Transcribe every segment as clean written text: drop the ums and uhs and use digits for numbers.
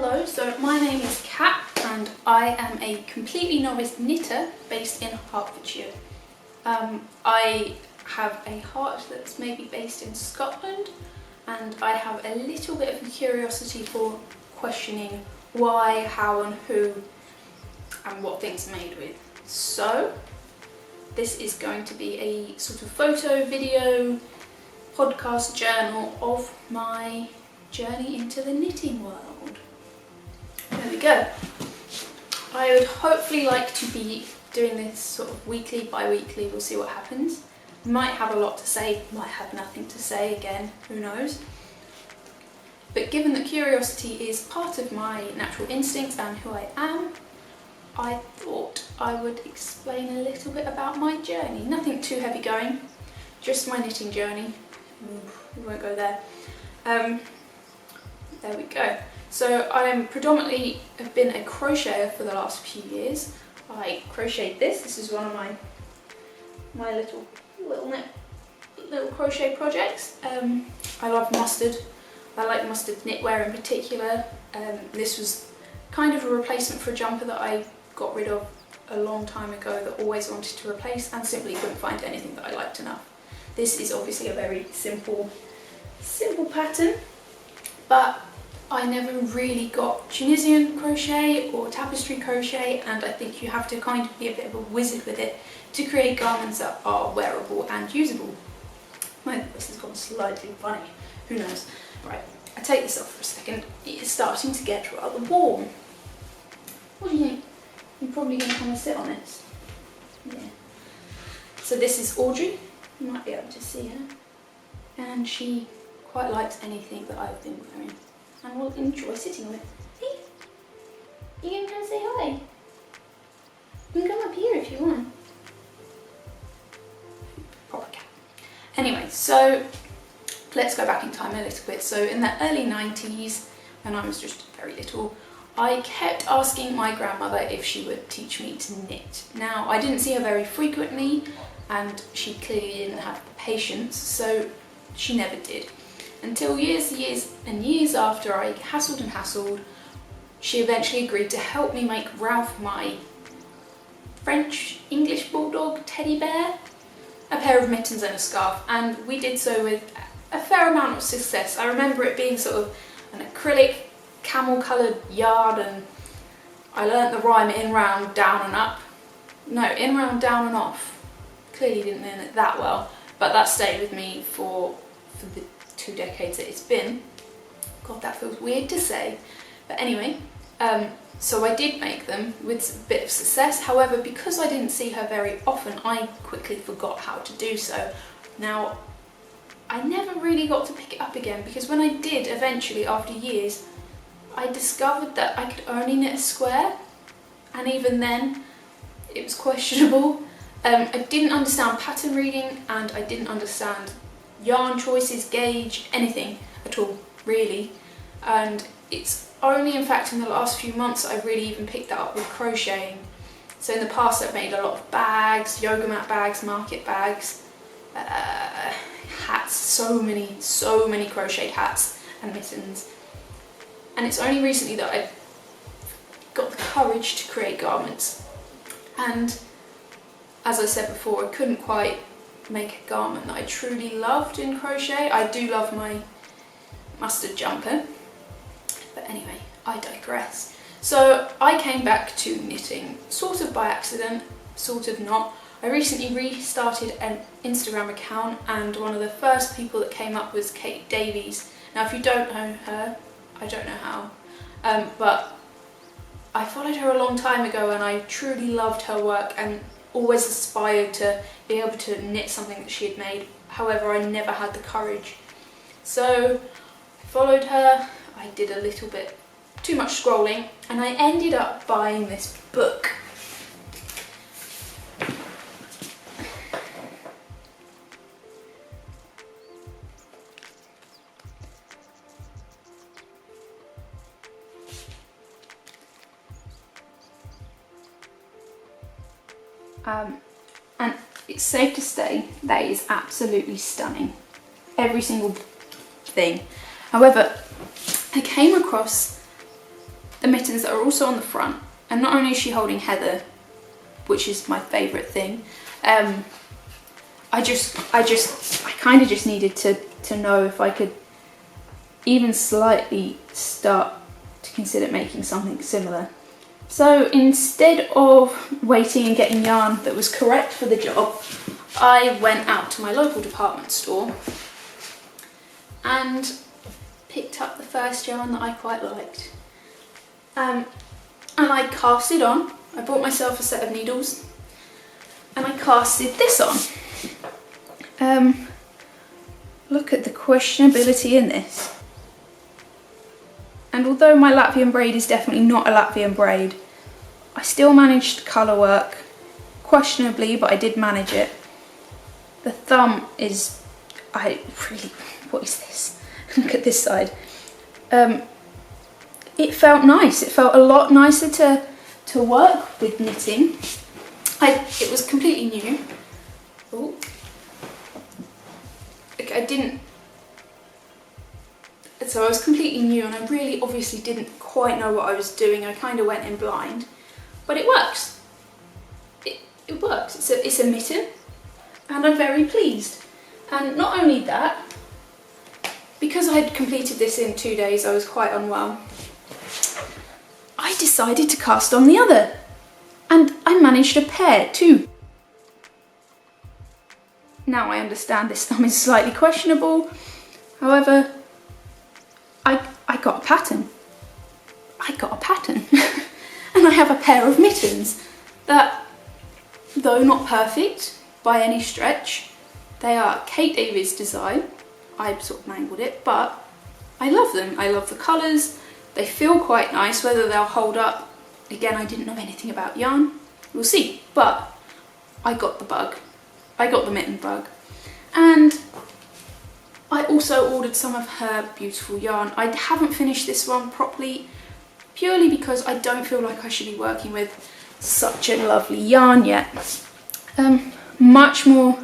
Hello, so my name is Kat and I am a completely novice knitter based in Hertfordshire. I have a heart that's maybe based in Scotland, and I have a little bit of a curiosity for questioning why, how and who and what things are made with. So this is going to be a sort of photo, video, podcast journal of my journey into the knitting world. There we go. I would hopefully like to be doing this sort of weekly, bi-weekly, we'll see what happens. Might have a lot to say, might have nothing to say again, who knows. But given that curiosity is part of my natural instincts and who I am, I thought I would explain a little bit about my journey. Nothing too heavy going, just my knitting journey. We won't go there. There we go. So I predominantly have been a crocheter for the last few years. I crocheted this. This is one of my little crochet projects. I love mustard. I like mustard knitwear in particular. This was kind of a replacement for a jumper that I got rid of a long time ago that I always wanted to replace and simply couldn't find anything that I liked enough. This is obviously a very simple pattern, but I never really got Tunisian crochet or tapestry crochet, and I think you have to kind of be a bit of a wizard with it to create garments that are wearable and usable. My voice has gone slightly funny, who knows. Right, I take this off for a second. It is starting to get rather warm. What do you think? You're probably going to come and sit on this. Yeah. So this is Audrey. You might be able to see her. And she quite likes anything that I've been wearing and will enjoy sitting on it. Hey, you can come say hi. You can come up here if you want. Proper cat. Anyway, so let's go back in time a little bit. So in the early 90s, when I was just very little, I kept asking my grandmother if she would teach me to knit. Now, I didn't see her very frequently, and she clearly didn't have the patience, so she never did. Until years and years after I hassled, she eventually agreed to help me make Ralph, my French-English bulldog teddy bear, a pair of mittens and a scarf, and we did so with a fair amount of success. I remember it being sort of an acrylic camel coloured yard, and I learnt the rhyme in, round, down and up. No, in, round, down and off. Clearly didn't learn it that well, but that stayed with me for the 2 decades that it's been. God, that feels weird to say. But anyway, so I did make them with a bit of success. However, because I didn't see her very often, I quickly forgot how to do so. Now, I never really got to pick it up again, because when I did eventually, after years, I discovered that I could only knit a square, and even then it was questionable. I didn't understand pattern reading, and I didn't understand yarn choices, gauge, anything at all, really. And it's only in fact in the last few months that I've really even picked that up with crocheting. So in the past I've made a lot of bags, yoga mat bags, market bags, hats, so many crocheted hats and mittens. And it's only recently that I've got the courage to create garments. And as I said before, I couldn't quite make a garment that I truly loved in crochet. I do love my mustard jumper, but anyway, I digress. So I came back to knitting, sort of by accident, sort of not. I recently restarted an Instagram account, and one of the first people that came up was Kate Davies. Now if you don't know her, I don't know how, but I followed her a long time ago and I truly loved her work and always aspired to be able to knit something that she had made. However, I never had the courage. So I followed her, I did a little bit too much scrolling, and I ended up buying this book. And it's safe to say that is absolutely stunning. Every single thing. However, I came across the mittens that are also on the front. And not only is she holding Heather, which is my favourite thing, I kind of just needed to know if I could even slightly start to consider making something similar. So instead of waiting and getting yarn that was correct for the job, I went out to my local department store and picked up the first yarn that I quite liked. And I cast it on. I bought myself a set of needles and I casted this on. Look at the questionability in this. And although my Latvian braid is definitely not a Latvian braid, I still managed colour work, questionably, but I did manage it. The thumb is, what is this? Look at this side. It felt nice. It felt a lot nicer to work with knitting. It was completely new. Ooh. So I was completely new and I really obviously didn't quite know what I was doing. I kind of went in blind, but it works. It works. It's a mitten and I'm very pleased. And not only that, because I had completed this in 2 days, I was quite unwell. I decided to cast on the other and I managed a pair too. Now I understand this thumb is slightly questionable, however, I got a pattern. I got a pattern. And I have a pair of mittens that, though not perfect by any stretch, they are Kate Davies design. I sort of mangled it, but I love them. I love the colours. They feel quite nice. Whether they'll hold up, again, I didn't know anything about yarn. We'll see, but I got the bug. I got the mitten bug. And I also ordered some of her beautiful yarn. I haven't finished this one properly, purely because I don't feel like I should be working with such a lovely yarn yet. Much more.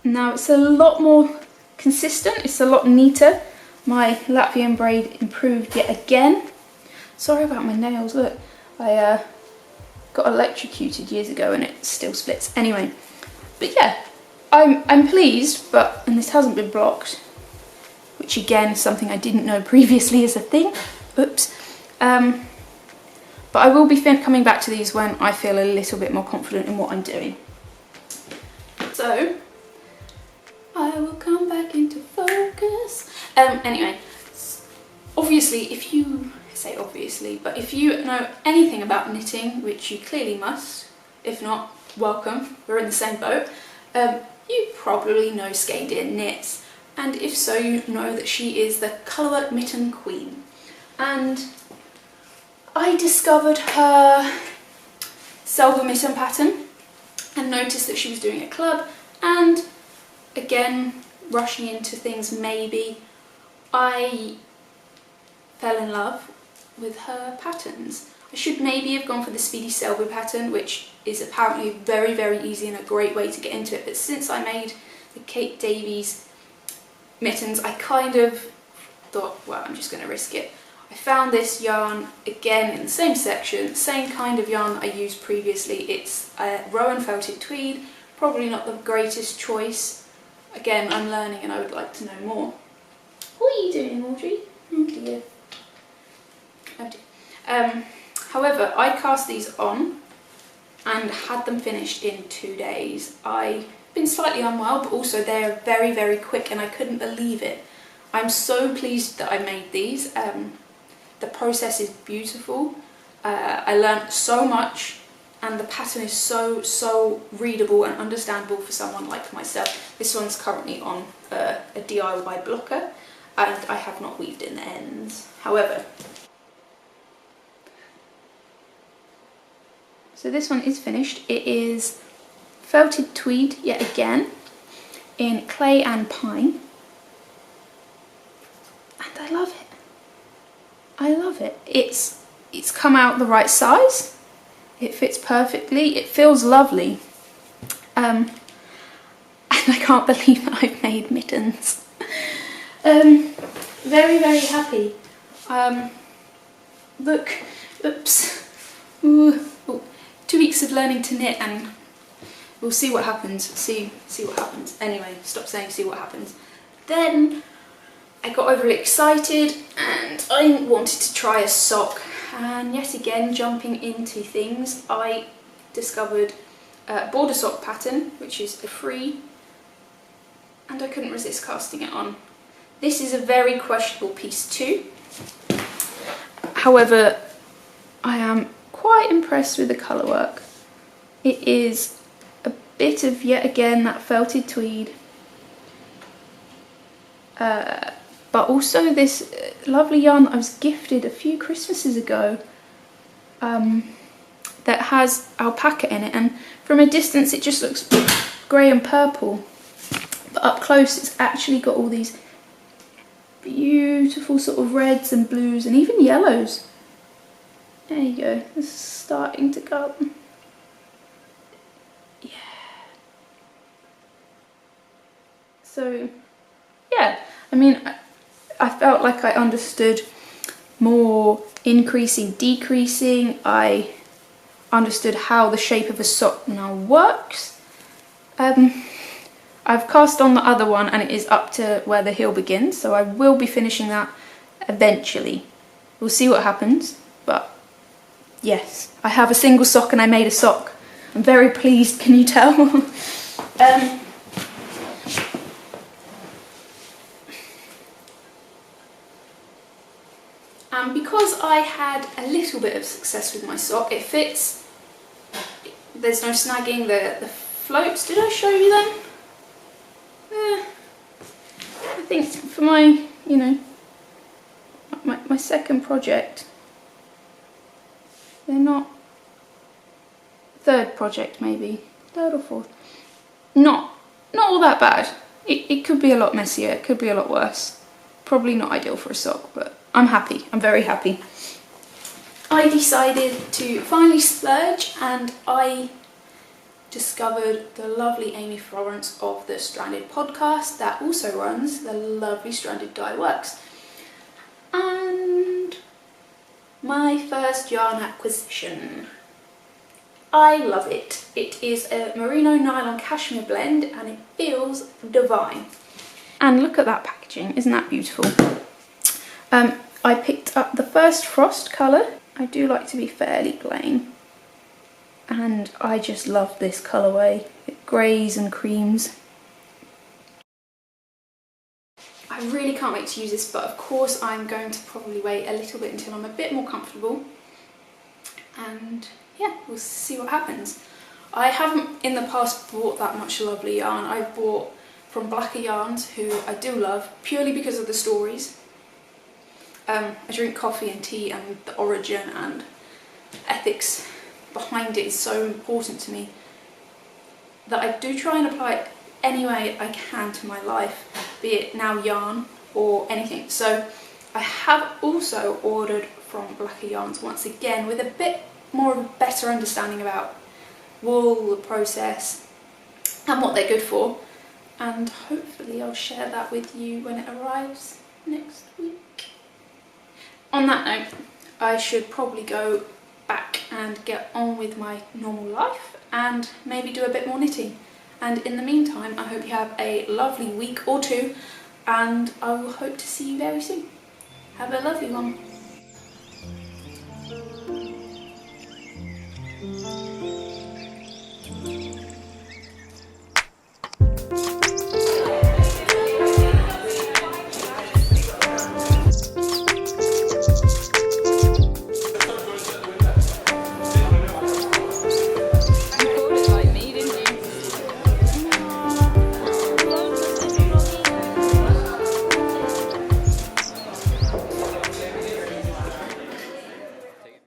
Now it's a lot more consistent, it's a lot neater. My Latvian braid improved yet again. Sorry about my nails, look. I got electrocuted years ago and it still splits. Anyway, but yeah, I'm pleased, and this hasn't been blocked, which again is something I didn't know previously as a thing. Oops. But I will be coming back to these when I feel a little bit more confident in what I'm doing. So, I will come back into focus. Anyway, obviously, if you know anything about knitting, which you clearly must, if not, welcome, we're in the same boat, you probably know Skadea Knits, and if so, you know that she is the colourwork mitten queen. And I discovered her Selva mitten pattern and noticed that she was doing a club, and again, rushing into things maybe, I fell in love with her patterns. I should maybe have gone for the Speedy Selby pattern, which is apparently very, very easy and a great way to get into it, but since I made the Kate Davies mittens, I kind of thought, well, I'm just going to risk it. I found this yarn again in the same section, same kind of yarn that I used previously. It's a Rowan felted tweed, probably not the greatest choice. Again, I'm learning and I would like to know more. What are you doing, Audrey? Oh dear. Oh dear. However, I cast these on and had them finished in 2 days. I've been slightly unwell, but also they're very, very quick and I couldn't believe it. I'm so pleased that I made these. The process is beautiful. I learned so much and the pattern is so readable and understandable for someone like myself. This one's currently on a DIY blocker and I have not weaved in the ends. However, so this one is finished. It is felted tweed yet again in clay and pine. And I love it. I love it. It's come out the right size. It fits perfectly. It feels lovely. And I can't believe that I've made mittens. Very, very happy. Look, oops. Ooh. Oh, 2 weeks of learning to knit, and we'll see what happens. See what happens. Anyway, stop saying see what happens. Then I got overly excited and I wanted to try a sock. And yet again, jumping into things, I discovered a border sock pattern, which is free, and I couldn't resist casting it on. This is a very questionable piece too. However, I am quite impressed with the colour work. It is a bit of, yet again, that felted tweed, but also this lovely yarn that I was gifted a few Christmases ago that has alpaca in it, and from a distance it just looks grey and purple, but up close it's actually got all these beautiful sort of reds and blues and even yellows. There you go, this is starting to come. Yeah. So, yeah, I mean, I felt like I understood more increasing, decreasing. I understood how the shape of a sock now works. I've cast on the other one and it is up to where the heel begins, so I will be finishing that eventually. We'll see what happens, but yes, I have a single sock and I made a sock. I'm very pleased, can you tell? And because I had a little bit of success with my sock, it fits, there's no snagging, the floats, did I show you them? I think for my, you know, my second project, they're not, third project maybe, third or fourth, not all that bad. It could be a lot messier, it could be a lot worse. Probably not ideal for a sock, but I'm happy, I'm very happy. I decided to finally splurge and I discovered the lovely Amy Florence of the Stranded podcast that also runs the lovely Stranded Dye Works. And my first yarn acquisition. I love it. It is a merino nylon cashmere blend and it feels divine. And look at that packaging, isn't that beautiful? I picked up the first Frost colour. I do like to be fairly plain. And I just love this colourway. It greys and creams. I really can't wait to use this, but of course I'm going to probably wait a little bit until I'm a bit more comfortable. And yeah, we'll see what happens. I haven't in the past bought that much lovely yarn. I've bought from Blacker Yarns, who I do love, purely because of the stories. I drink coffee and tea, and the origin and ethics behind it is so important to me that I do try and apply it any way I can to my life, be it now yarn or anything. So I have also ordered from Blacker Yarns once again with a bit more of a better understanding about wool, the process and what they're good for, and hopefully I'll share that with you when it arrives next week. On that note, I should probably go back and get on with my normal life and maybe do a bit more knitting. And in the meantime, I hope you have a lovely week or two, and I will hope to see you very soon. Have a lovely one.